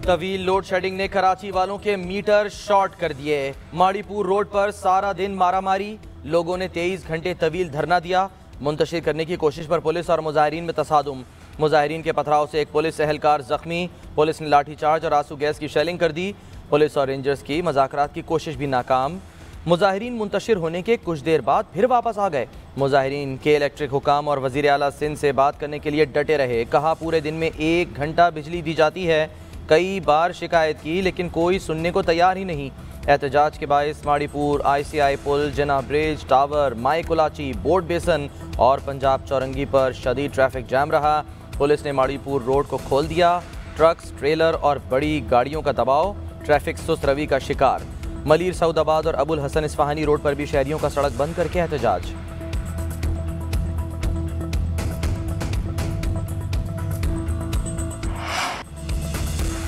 तवील load shedding ने कराची वालों के मीटर शॉर्ट कर दिए। माड़ीपुर रोड पर सारा दिन मारामारी, लोगों ने 23 घंटे तवील धरना दिया। मुंतशिर करने की कोशिश पर पुलिस और मुजाहिरीन में तसादुम। मुजाहिरीन के पथराव से एक पुलिस एहलकार जख्मी। पुलिस ने लाठीचार्ज और आंसू गैस की शेलिंग कर दी। पुलिस और रेंजर्स की मुज़ाकरात की कोशिश भी नाकाम। मुजाहिरीन मुंतशिर होने के कुछ देर बाद फिर वापस आ गए। मुजाहिरीन के इलेक्ट्रिक हुकाम और वज़ीर आला सिंध से बात करने के लिए डटे रहे। कहा पूरे दिन में 1 घंटा बिजली दी जाती है। कई बार शिकायत की लेकिन कोई सुनने को तैयार ही नहीं। एहतजाज के बायस माड़ीपुर, ICI पुल, जिना ब्रिज, टावर, माई कुलाची, बोट बेसन और पंजाब चौरंगी पर शदीद ट्रैफिक जाम रहा। पुलिस ने माड़ीपुर रोड को खोल दिया। ट्रक्स, ट्रेलर और बड़ी गाड़ियों का दबाव, ट्रैफिक सुस्त रवि का शिकार। मलिर सऊदाबाद और अबुल हसन इस्फहानी रोड पर भी शहरियों का सड़क बंद करके एहतजाज।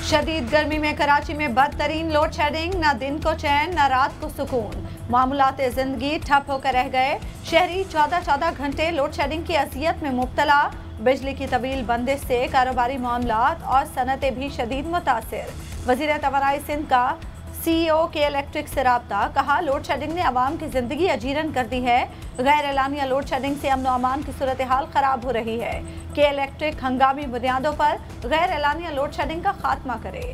शदीद गर्मी में कराची में बदतरीन लोड शेडिंग, न दिन को चैन न रात को सुकून। मामूलात जिंदगी ठप होकर रह गए। शहरी 14 घंटे लोड शेडिंग की अजियत में मुब्तला। बिजली की तवील बंदिश से कारोबारी मामलात और सनतें भी शदीद मुतासिर। वज़ीर तवानाई सिंध का CEO के इलेक्ट्रिक से रब्ता। कहा लोड शेडिंग ने अवाम की जिंदगी अजीरन कर दी है। गैर एलानिया लोड शेडिंग से अमन अमान की सूरत हाल खराब हो रही है। के इलेक्ट्रिक हंगामी बुनियादों पर गैर एलानिया लोड शेडिंग का खात्मा करे।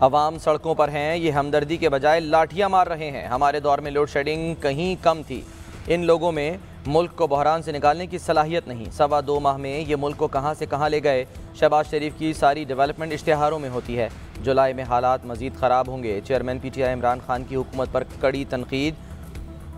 अवाम सड़कों पर हैं, ये हमदर्दी के बजाय लाठियां मार रहे हैं। हमारे दौर में लोड शेडिंग कहीं कम थी। इन लोगों में मुल्क को बहरान से निकालने की सलाहियत नहीं। 2.25 माह में ये मुल्क को कहां से कहां ले गए। शहबाज शरीफ की सारी डेवलपमेंट इश्तिहारों में होती है। जुलाई में हालात मजीद ख़राब होंगे। चेयरमैन PTI इमरान खान की हुकूमत पर कड़ी तनकीद।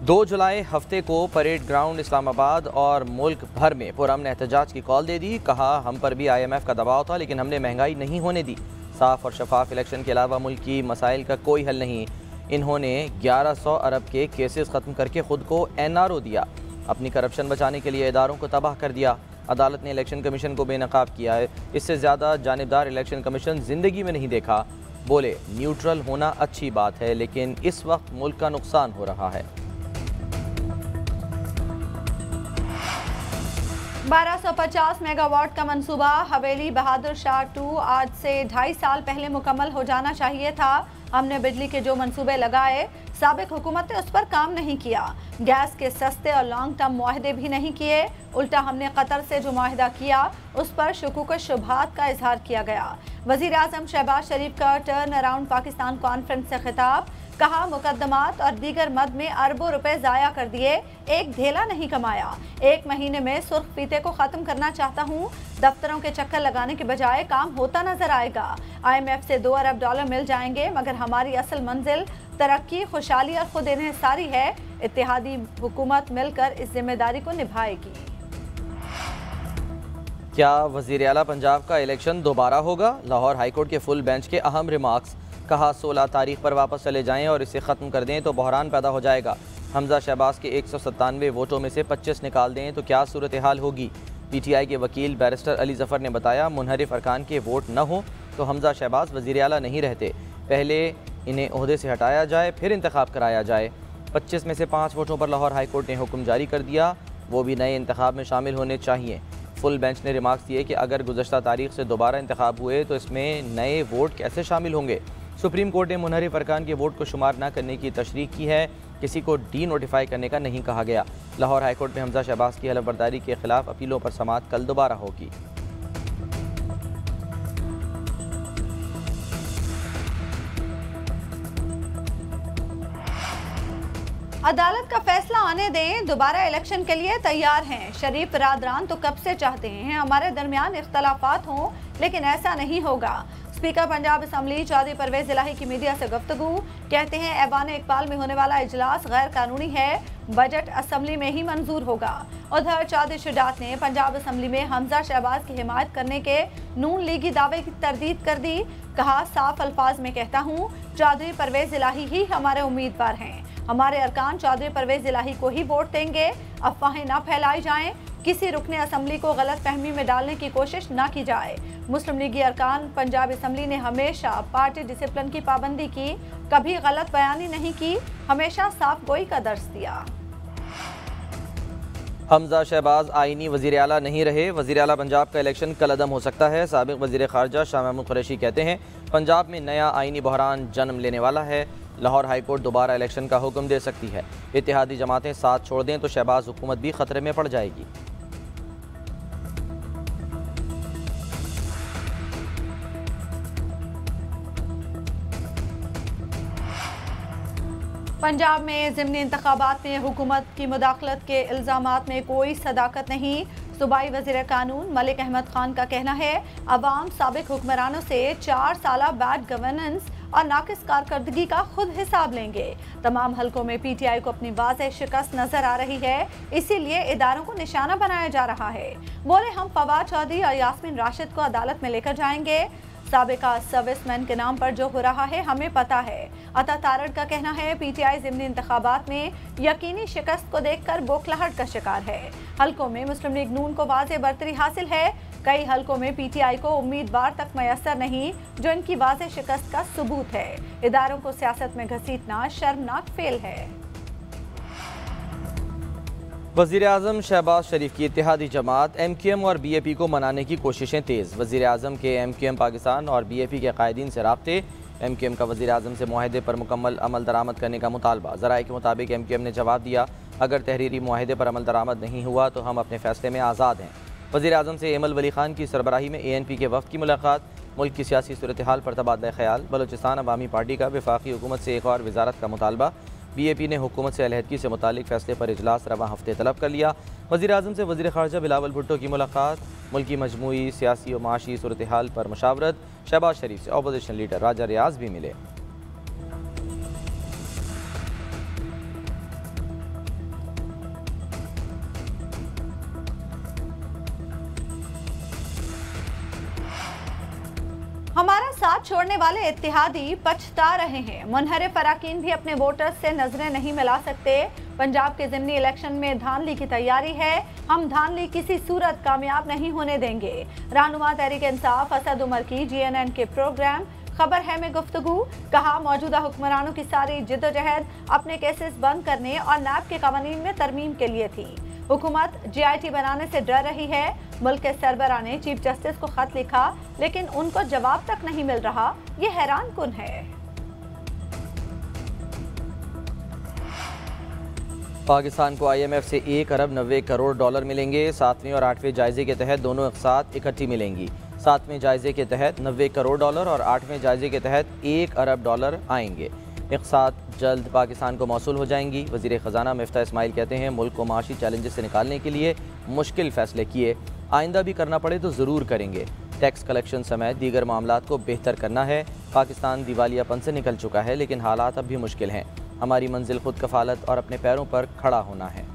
2 जुलाई हफ्ते को परेड ग्राउंड इस्लामाबाद और मुल्क भर में पुरअमन एहतजाज की कॉल दे दी। कहा हम पर भी IMF का दबाव था लेकिन हमने महंगाई नहीं होने दी। साफ और शफाफ इलेक्शन के अलावा मुल्क की मसाइल का कोई हल नहीं। इन्होंने 1100 अरब के केसेस ख़त्म करके ख़ुद को NRO दिया। अपनी करप्शन बचाने के लिए इदारों को तबाह कर दिया। अदालत ने इलेक्शन कमीशन को बेनकाब किया है। इससे ज़्यादा जानिबदार इलेक्शन कमीशन ज़िंदगी में नहीं देखा। बोले न्यूट्रल होना अच्छी बात है लेकिन इस वक्त मुल्क का नुकसान हो रहा है। 1250 मेगावाट का मंसूबा हवेली बहादुर शाह 2 आज से 2.5 साल पहले मुकम्मल हो जाना चाहिए था। हमने बिजली के जो मंसूबे लगाए, साबिक हुकूमत ने उस पर काम नहीं किया। गैस के सस्ते और लॉन्ग टर्म मुआहदे भी नहीं किए। उल्टा हमने कतर से जो मुआहदा किया उस पर शुकूक शुबहात का इजहार किया गया। वज़ीर आज़म शहबाज शरीफ का टर्न अराउंड पाकिस्तान कॉन्फ्रेंस से खिताब। कहा मुकदमात और दीगर मद में अरबों रुपए ज़ाया कर दिए, एक धेला नहीं कमाया। 1 महीने में सुर्ख फीते को ख़त्म करना चाहता हूँ। दफ्तरों के चक्कर लगाने के बजाय काम होता नजर आएगा। IMF से $2 अरब मिल जाएंगे मगर हमारी असल मंजिल तरक्की, खुशहाली और खुद इन्हिसारी है। इत्तेहादी हुकूमत मिलकर इस जिम्मेदारी को निभाएगी। क्या वज़ीर आला पंजाब का इलेक्शन दोबारा होगा? लाहौर हाईकोर्ट के फुल बेंच के अहम रिमार्क्स। कहा 16 तारीख पर वापस चले जाएं और इसे ख़त्म कर दें तो बहरान पैदा हो जाएगा। हमजा शहबाज के 197 वोटों में से 25 निकाल दें तो क्या सूरत हाल होगी। PTI के वकील बैरिस्टर अली ज़फ़र ने बताया मुनहरिफ अरकान के वोट न हो तो हमजा शहबाज वज़ीर आला नहीं रहते। पहले इन्हें ओहदे से हटाया जाए फिर इंतखाब कराया जाए। 25 में से 5 वोटों पर लाहौर हाईकोर्ट ने हुक्म जारी कर दिया, वो भी नए इंतखाब में शामिल होने चाहिए। फुल बेंच ने रिमार्क्स दिए कि अगर गुज़श्ता तारीख से दोबारा इंतखाब हुए तो इसमें नए वोट कैसे शामिल होंगे। सुप्रीम कोर्ट ने मुनहरिफ अरकान के वोट को शुमार न करने की तशरीह की है। किसी को डी नोटिफाई करने का नहीं कहा गया। लाहौर हाईकोर्ट में हमजा शहबाज की हलफबरदारी के खिलाफ अपीलों पर समाअत कल दोबारा होगी। अदालत का फैसला आने दें, दोबारा इलेक्शन के लिए तैयार हैं। शरीफ बरादरान तो कब से चाहते हैं हमारे दरमियान इख्तलाफात हों लेकिन ऐसा नहीं होगा। स्पीकर पंजाब असम्बली चौधरी परवेज इलाही की मीडिया से गुफ्तगू। कहते हैं ऐवान इकबाल में होने वाला इजलास गैर कानूनी है, बजट असम्बली में ही मंजूर होगा। उधर चौधरी शुजात ने पंजाब असम्बली में हमजा शहबाज की हिमायत करने के नून लीगी दावे की तरदीद कर दी। कहा साफ अल्फाज में कहता हूँ चौधरी परवेज इलाही ही हमारे उम्मीदवार हैं। हमारे अरकान चौधरी परवेज इलाही को ही वोट देंगे। अफवाहें न फैलाई जाएं, किसी रुकने असम्बली को गलत फहमी में डालने की कोशिश न की जाए। मुस्लिम लीगी अरकान पंजाब असम्बली ने हमेशा पार्टी डिसिप्लिन की पाबंदी की, कभी गलत बयानी नहीं की, हमेशा साफ गोई का दर्ज दिया। हमजा शहबाज आईनी वज़ीर आला नहीं रहे। वज़ीर आला पंजाब का इलेक्शन कलअदम हो सकता है। साबिक़ वज़ीर ख़ारजा शाह महमूद कुरैशी कहते हैं पंजाब में नया आईनी बहरान जन्म लेने वाला है। लाहौर हाई कोर्ट दोबारा इलेक्शन का हुक्म दे सकती है। इत्तेहादी जमातें साथ छोड़ दें तो शहबाज हुकूमत भी खतरे में पड़ जाएगी। पंजाब में ज़िमनी इंतखाबात में हुकूमत की मुदाखलत के इल्ज़ामात में कोई सदाकत नहीं। सूबाई वज़ीर कानून मलिक अहमद खान का कहना है अवाम साबिक़ हुक्मरानों से 4 साला बैड गवर्नेंस और नाकिस कारकर्दगी का खुद हिसाब लेंगे। तमाम हलकों में PTI को अपनी वाज़ेह शिकस्त नजर आ रही है, इसीलिए इदारों को निशाना बनाया जा रहा है। बोले हम फवाद चौधरी और यास्मीन राशिद को अदालत में लेकर जाएंगे। साबिका सर्विसमैन के नाम पर जो हो रहा है हमें पता है। अता तारड़ का कहना है PTI ज़िमनी इंतखाबात में यकीनी शिकस्त को देखकर बौखलाहट का शिकार है। हलकों में मुस्लिम लीग नून को वाज़ेह बरतरी हासिल है। कई हलकों में PTI को उम्मीदवार तक मैसर नहीं, जो इनकी वाज़ेह शिकस्त का सबूत है। इदारों को सियासत में घसीटना शर्मनाक फेल है। वज़ीर आज़म शहबाज शरीफ की इत्तेहादी जमात MQM और BAP को मनाने की कोशिशें तेज़। वज़ीर आज़म के MQM पाकिस्तान और BAP के कायदीन से राब्ते। MQM का वज़ीर आज़म से मुआहदे पर मुकम्मल अमल दरामद करने का मुतालबा। ज़राए के मुताबिक MQM ने जवाब दिया अगर तहरीरी मुआहदे पर अमल दरामद नहीं हुआ तो हम अपने फैसले में आज़ाद हैं। वज़ीर आज़म से एमल वली खान की सरबराही में ANP के वफ़द की मुलाकात। मुल्क की सियासी सूरत हाल पर तबादला ख्याल। बलोचिस्तान अवामी पार्टी का वफाकी हुकूमत से एक और वजारत का मुतालबा। BAP ने हुकूमत से अलहदगी से मुतालिक फैसले पर इजलास रवा हफ्ते तलब कर लिया। वज़ीर आज़म से वज़ीर ख़ारजा बिलावल भुट्टो की मुलाकात। मुल्क की मजमूई सियासी और माशी सूरत हाल पर मशावरत। शहबाज शरीफ से अपोजिशन लीडर राजा रियाज भी मिले। हमारा साथ छोड़ने वाले इत्तेहादी पछता रहे हैं। मुनहरिफ अराकीन भी अपने वोटर्स से नजरें नहीं मिला सकते। पंजाब के ज़िमनी इलेक्शन में धांधली की तैयारी है। हम धांधली किसी सूरत कामयाब नहीं होने देंगे। रहनुमा तहरीक इंसाफ असद उमर की GNN के प्रोग्राम खबर है में गुफ्तगू। कहा मौजूदा हुक्मरानों की सारी जिद्दोजहद अपने केसेस बंद करने और नैब के कवानीन में तरमीम के लिए थी। हुकूमत JIT बनाने से डर रही है। मुल्क के सरबराह ने चीफ जस्टिस को खत लिखा लेकिन उनको जवाब तक नहीं मिल रहा। ये हैरान कुन है। पाकिस्तान को IMF से 1 अरब 90 करोड़ डॉलर मिलेंगे। 7वें और 8वें जायजे के तहत दोनों एक साथ इकट्ठी मिलेंगी। 7वें जायजे के तहत 90 करोड़ डॉलर और 8वें जायजे के तहत 1 अरब डॉलर आएंगे। एक साथ जल्द पाकिस्तान को मौसूल हो जाएंगी। वज़ीर ख़जाना मिफ्ता इस्माइल कहते हैं मुल्क को माशी चैलेंजेस से निकालने के लिए मुश्किल फ़ैसले किए, आइंदा भी करना पड़े तो ज़रूर करेंगे। टैक्स कलेक्शन समेत दीगर मामलात को बेहतर करना है। पाकिस्तान दिवालियापन से निकल चुका है लेकिन हालात अब भी मुश्किल हैं। हमारी मंजिल खुद कफालत और अपने पैरों पर खड़ा होना है।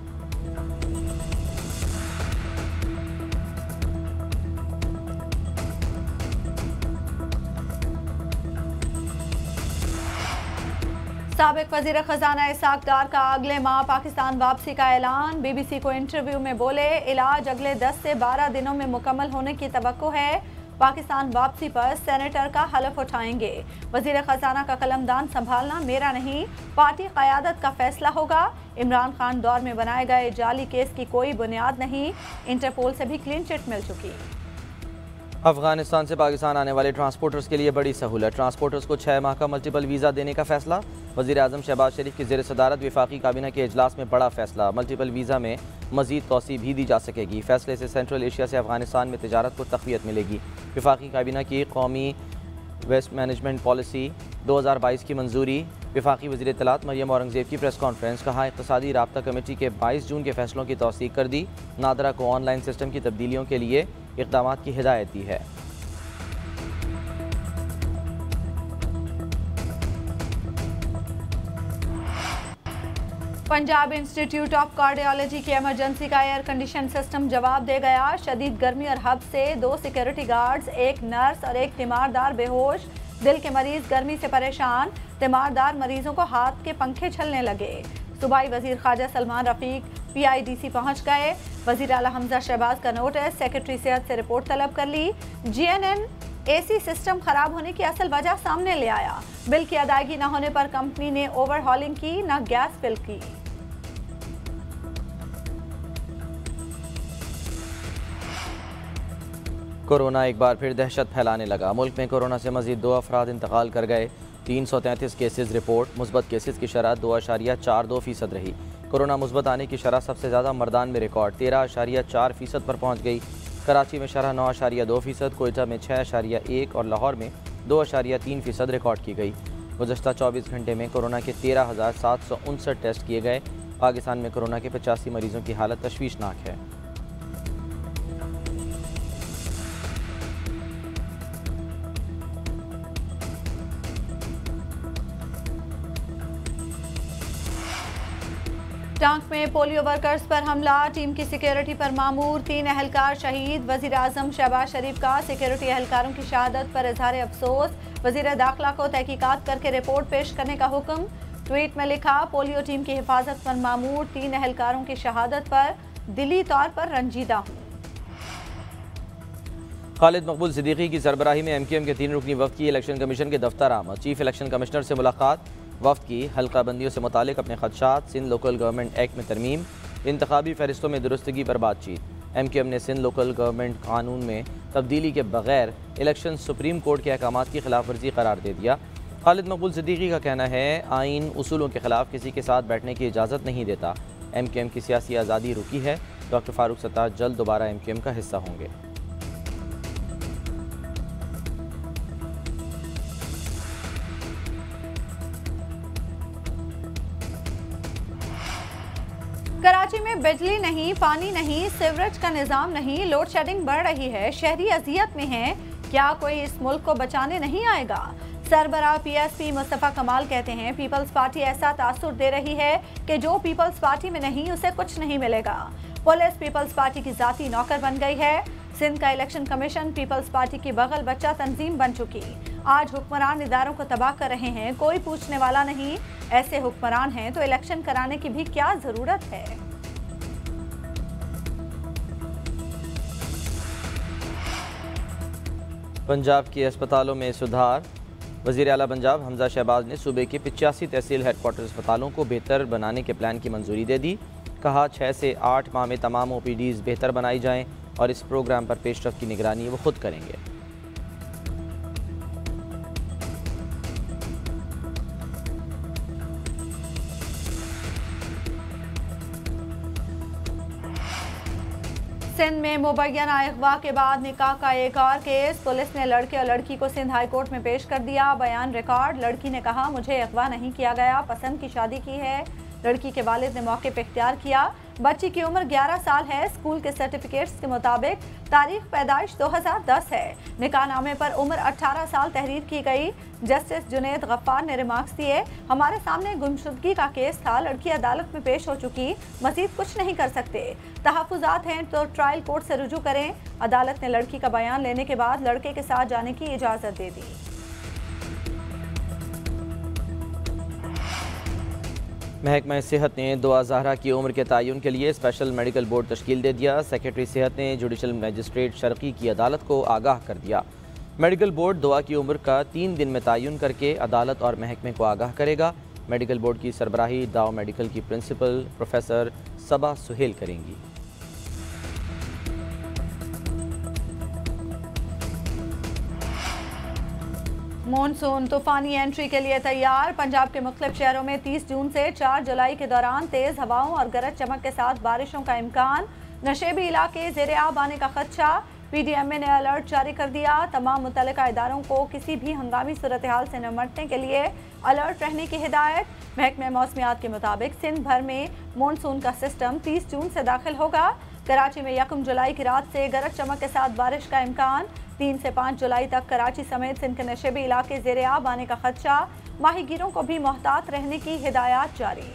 साबिक वज़ीर ख़जाना इसाक डार का अगले माह पाकिस्तान वापसी का ऐलान। BBC को इंटरव्यू में बोले इलाज अगले 10 से 12 दिनों में मुकम्मल होने की तवक्को है। पाकिस्तान वापसी पर सेनेटर का हलफ उठाएंगे। वज़ीर ख़जाना का कलमदान संभालना मेरा नहीं, पार्टी क़यादत का फैसला होगा। इमरान खान दौर में बनाए गए जाली केस की कोई बुनियाद नहीं। इंटरपोल से भी क्लीन चिट मिल चुकी। अफगानिस्तान से पाकिस्तान आने वाले ट्रांसपोर्टर्स के लिए बड़ी सहूलत। ट्रांसपोर्टर्स को 6 माह का मल्टीपल वीज़ा देने का फैसला। वज़ीर आज़म शहबाज शरीफ की ज़ेर सदारत वफाकी काबीना के इजलास में बड़ा फैसला। मल्टीपल वीज़ा में मज़ीद तोसी भी दी जा सकेगी। फैसले से सेंट्रल एशिया से अफगानिस्तान में तिजारत को तक़वियत मिलेगी। वफाकी काबीना की कौमी वेस्ट मैनेजमेंट पॉलिसी 2022 की मंजूरी। वफाकी वज़ीर इत्तलात मरियम औरंगज़ेब की प्रेस कॉन्फ्रेंस। कहा इक़्तिसादी राब्ता कमेटी के 22 जून के फैसलों की तौसीक कर दी। नादरा को ऑनलाइन सिस्टम की तब्दीलियों के लिए इक़दामात की हिदायत दी है। पंजाब इंस्टीट्यूट ऑफ कार्डियोलॉजी की इमरजेंसी का एयर कंडीशन सिस्टम जवाब दे गया। शदीद गर्मी और हब से 2 सिक्योरिटी गार्ड्स, 1 नर्स और 1 तीमारदार बेहोश। दिल के मरीज गर्मी से परेशान। तीमारदार मरीजों को हाथ के पंखे झलने लगे। सूबाई वजीर ख्वाजा सलमान रफीक PIDC पहुंच गए। वजीर आला हमजा शहबाज का नोटिस। सेक्रेटरी सेहत से रिपोर्ट तलब कर ली। GNN AC सिस्टम खराब होने की असल वजह सामने ले आया। बिल की अदायगी न होने पर कंपनी ने ओवरहॉलिंग की, न गैस फिल की। कोरोना एक बार फिर दहशत फैलाने लगा। मुल्क में कोरोना से मजीद 2 अफराद इंतकाल कर गए। 333 केसेस रिपोर्ट। मुस्बत केसेस की शरह 2.42% रही। कोरोना मुस्बत आने की शरह सबसे ज़्यादा मर्दान में रिकॉर्ड 13.4% पर पहुँच गई। कराची में शरह 9.2%, कोयटा में 6.1% और लाहौर में 2.3% रिकॉर्ड की गई। गुज़श्ता 24 घंटे में कोरोना के 13,759 टेस्ट किए गए। पाकिस्तान में कोरोना के 85 मरीजों की हालत तशवीशनाक है। टांक में पोलियो वर्कर्स पर हमला, टीम की सिक्योरिटी पर मामूर, 3 एहलकार शहीद। वज़ीर आज़म शहबाज शरीफ का सिक्योरिटी एहलकारों की शहादत पर इजहार अफसोस। वज़ीर दाखिला को तहकीकात करके रिपोर्ट पेश करने का हुक्म। ट्वीट में लिखा, पोलियो टीम की हिफाजत पर मामूर, 3 एहलकारों की शहादत पर दिली तौर पर रंजीदा हूँ। खालिद मकबूल सिद्दीकी की सरबराही में MQM के 3 रुकनी वफ्द की इलेक्शन कमीशन के दफ्तर आमद। चीफ इलेक्शन कमिश्नर से मुलाकात। वफ्द की हल्का बंदियों से मुतालिक अपने खदशात, सिंध लोकल गवर्नमेंट एक्ट में तरमीम, इंतखाबी फहरिस्तों में दुरुस्तगी पर बातचीत। MQM ने सिंध लोकल गवर्नमेंट कानून में तब्दीली के बगैर इलेक्शन सुप्रीम कोर्ट के अहकामात की खिलाफ वर्जी करार दे दिया। खालिद मकबूल सिद्दीकी का कहना है, आइन उसूलों के खिलाफ किसी के साथ बैठने की इजाज़त नहीं देता। MQM की सियासी आज़ादी रुकी है। डॉक्टर फारूक सत्तार जल्द दोबारा MQM का हिस्सा होंगे। कराची में बिजली नहीं, पानी नहीं, सीवरेज का निजाम नहीं, लोड शेडिंग बढ़ रही है, शहरी अजियत में हैं। क्या कोई इस मुल्क को बचाने नहीं आएगा? सरबराह PSP मुस्तफ़ा कमाल कहते हैं, पीपल्स पार्टी ऐसा तासुर दे रही है कि जो पीपल्स पार्टी में नहीं उसे कुछ नहीं मिलेगा। पुलिस पीपल्स पार्टी की जाती नौकर बन गई है। सिंध का इलेक्शन कमीशन पीपल्स पार्टी की बगल बच्चा तंजीम बन चुकी। आज हुक्मरान इदारों को तबाह कर रहे हैं, कोई पूछने वाला नहीं। ऐसे हुक्मरान हैं तो इलेक्शन कराने की भी क्या जरूरत है? पंजाब के अस्पतालों में सुधार। वज़ीर आला पंजाब हमजा शहबाज ने सूबे के 85 तहसील हेडक्वार्टर अस्पतालों को बेहतर बनाने के प्लान की मंजूरी दे दी। कहा 6 से 8 माह में तमाम OPDs बेहतर बनाई जाएं और इस प्रोग्राम पर पेशरफ की निगरानी वो खुद करेंगे। सिंध में मुबैना अगवा के बाद निकाह का एक और केस। पुलिस ने लड़के और लड़की को सिंध हाई कोर्ट में पेश कर दिया। बयान रिकॉर्ड। लड़की ने कहा, मुझे अगवा नहीं किया गया, पसंद की शादी की है। लड़की के वालिद ने मौके पर इख्तियार किया। बच्ची की उम्र 11 साल है। स्कूल के सर्टिफिकेट्स के मुताबिक तारीख पैदाइश 2010 है। निकाहनामे पर उम्र 18 साल तहरीर की गई। जस्टिस जुनैद गफ्फार ने रिमार्क्स दिए, हमारे सामने गुमशुदगी का केस था, लड़की अदालत में पेश हो चुकी, मजीद कुछ नहीं कर सकते। तहफ़्फ़ुज़ात हैं तो ट्रायल कोर्ट से रुजू करें। अदालत ने लड़की का बयान लेने के बाद लड़के के साथ जाने की इजाज़त दे दी। महकमा सेहत ने दुआ ज़हरा की उम्र के तयन के लिए स्पेशल मेडिकल बोर्ड तश्कील दे दिया। सेक्रेटरी सेहत ने जुडिशल मजिस्ट्रेट शर्की की अदालत को आगाह कर दिया। मेडिकल बोर्ड दुआ की उम्र का 3 दिन में तयन करके अदालत और महकमे को आगाह करेगा। मेडिकल बोर्ड की सरबराही दाव मेडिकल की प्रिंसिपल प्रोफेसर सबा सुहेल करेंगी। मॉनसून तूफानी एंट्री के लिए तैयार। पंजाब के मुख्तलिफ शहरों में 30 जून से 4 जुलाई के दौरान तेज हवाओं और गरज चमक के साथ बारिशों का इम्कान। नशेबी इलाके ज़ेरे आब आने का खदशा। PDMA ने अलर्ट जारी कर दिया। तमाम मुतल्लिका इदारों को किसी भी हंगामी सूरत हाल से निपटने के लिए अलर्ट रहने की हिदायत। महकमे मौसमियात के मुताबिक सिंध भर में मॉनसून का सिस्टम 30 जून से दाखिल होगा। कराची में 1 जुलाई की रात से गरज चमक के साथ बारिश का इम्कान। 3 से 5 जुलाई तक कराची समेत सिंध के नशेबी इलाके ज़ेरे आब आने का खदशा। माहीगीरों को भी मोहतात रहने की हिदायत जारी।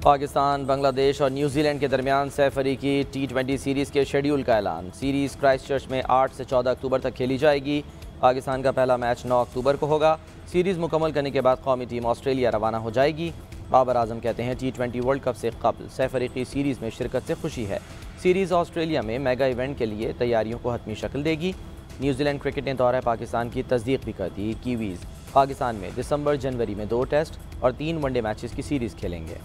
पाकिस्तान, बांग्लादेश और न्यूजीलैंड के दरमियान सैफ अली की T20 सीरीज़ के शेड्यूल का ऐलान। सीरीज़ क्राइस्टचर्च में 8 से 14 अक्टूबर तक खेली जाएगी। पाकिस्तान का पहला मैच 9 अक्टूबर को होगा। सीरीज़ मुकम्मल करने के बाद कौमी टीम ऑस्ट्रेलिया रवाना हो जाएगी। बाबर आजम कहते हैं, T20 वर्ल्ड कप से कबल सैफ अली की सीरीज़ में शिरकत से खुशी है। सीरीज़ ऑस्ट्रेलिया में मेगा इवेंट के लिए तैयारियों को हतमी शक्ल देगी। न्यूजीलैंड क्रिकेट ने दौरा पाकिस्तान की तस्दीक भी कर दी। कीवीज़ पाकिस्तान में दिसंबर जनवरी में 2 टेस्ट और 3 वनडे मैचेस की सीरीज़ खेलेंगे।